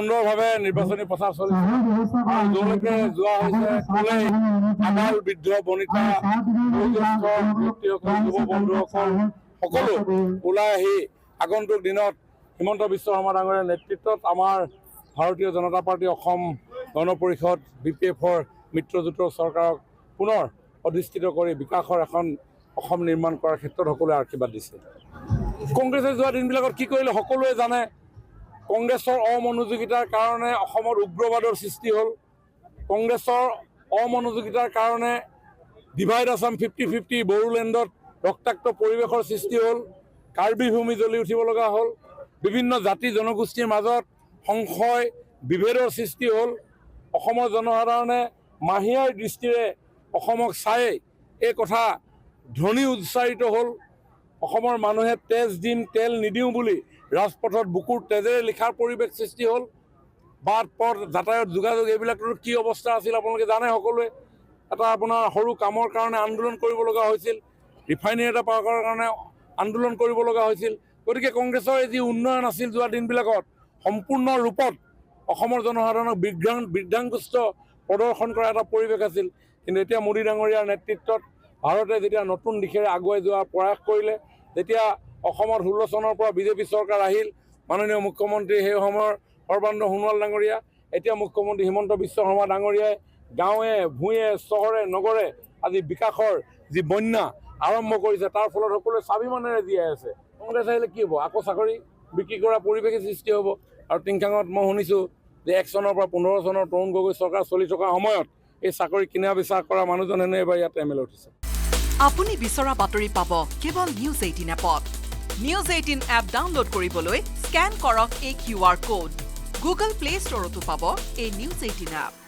সুন্দৰভাৱে নিৰ্বাচনী প্ৰচাৰ চলিছে আৰু যলৈকে যোৱা হৈছে ক'লেই আবাল বৃদ্ধ বনিতা বয়োজ্যেষ্ঠ ব্যক্তিসকল যুৱ বন্ধুসকল সকলো ওলাই আহি আগন্তুক দিনত হিমন্ত বিশ্ব শৰ্মা ডাঙৰীয়াৰ নেতৃত্বত আমাৰ ভাৰতীয় জনতা পাৰ্টি অসম গণ পৰিষদ BPF-ৰ মিত্ৰজোঁটৰ চৰকাৰক পুনৰ অধিষ্ঠিত কৰি বিকাশৰ এখন অসম নিৰ্মাণ কৰাৰ ক্ষেত্ৰত সকলোৱে আশীৰ্বাদ দিছে। কংগ্ৰেছে যোৱা দিনবিলাকত কি কৰিলে সকলোৱে জানে। কংগ্ৰেছৰ অমনোযোগিতাৰ কাৰণে অসমত উগ্ৰবাদৰ সৃষ্টি হ'ল। কংগ্ৰেছৰ অমনোযোগিতাৰ কাৰণে ডিভাইড আছাম 50-50 বড়োলেণ্ডত ৰক্তাক্ত পৰিৱেশৰ সৃষ্টি হ'ল। কাৰ্বি ভূমি জ্বলি উঠিব লগা হ'ল। বিভিন্ন জাতি জনগোষ্ঠীৰ মাজত সংশয় বিভেদৰ সৃষ্টি হ'ল। অসমৰ জনসাধাৰণে মাহিয়াৰ দৃষ্টিৰে অসমক চাই এই কথা ধ্বনি উচ্চাৰিত হ'ল। অসমৰ মানুহে তেজ দিম তেল নিদিওঁ বুলি ৰাজপথত বুকুৰ তেজেৰে লিখাৰ পৰিৱেশ সৃষ্টি হ'ল। বাট পথ যাতায়াত যোগাযোগ এইবিলাকৰ কি অৱস্থা আছিল আপোনালোকে জানে সকলোৱে। এটা আপোনাৰ সৰু কামৰ কাৰণে আন্দোলন কৰিব লগা হৈছিল। ৰিফাইনেৰী এটা পাৰ কৰাৰ কাৰণে আন্দোলন কৰিব লগা হৈছিল। গতিকে কংগ্ৰেছৰ এই যি উন্নয়ন আছিল যোৱা দিনবিলাকত সম্পূৰ্ণ ৰূপত অসমৰ জনসাধাৰণক বিভ্ৰান্তগ্ৰস্ত প্ৰদৰ্শন কৰা এটা পৰিৱেশ আছিল। কিন্তু এতিয়া মোদী ডাঙৰীয়াৰ নেতৃত্বত ভাৰতে যেতিয়া নতুন দিশেৰে আগুৱাই যোৱাৰ প্ৰয়াস কৰিলে, যেতিয়া অসমত 16 চনৰ পৰা বিজেপি চৰকাৰ আহিল, মাননীয় মুখ্যমন্ত্ৰী সেই সময়ৰ সৰ্বানন্দ সোণোৱাল ডাঙৰীয়া, এতিয়া মুখ্যমন্ত্ৰী হিমন্ত বিশ্ব শৰ্মা ডাঙৰীয়াই গাঁৱে ভূঞে চহৰে নগৰে আজি বিকাশৰ যি বন্যা আৰম্ভ কৰিছে, তাৰ ফলত সকলোৱে স্বাভিমানেৰে জীয়াই আছে। কংগ্ৰেছ আহিলে কি হ'ব? আকৌ চাকৰি বিক্ৰী কৰা পৰিৱেশে সৃষ্টি হ'ব। আৰু টিংখাঙত মই শুনিছোঁ যে 1 চনৰ পৰা 15 চনৰ তৰুণ গগৈ চৰকাৰ চলি থকা সময়ত এই চাকৰি কিনা বেচা কৰা মানুহজন হেনো এবাৰ ইয়াত MLA উঠিছে। আপুনি বিচৰা বাতৰি পাব কেৱল নিউজ 18 এপত। নিউজ 18 এপ ডাউনলোড কৰিবলৈ স্কেন কৰক এই QR কোড। গুগল প্লে ষ্টৰতো পাব এই নিউজ 18 এপ।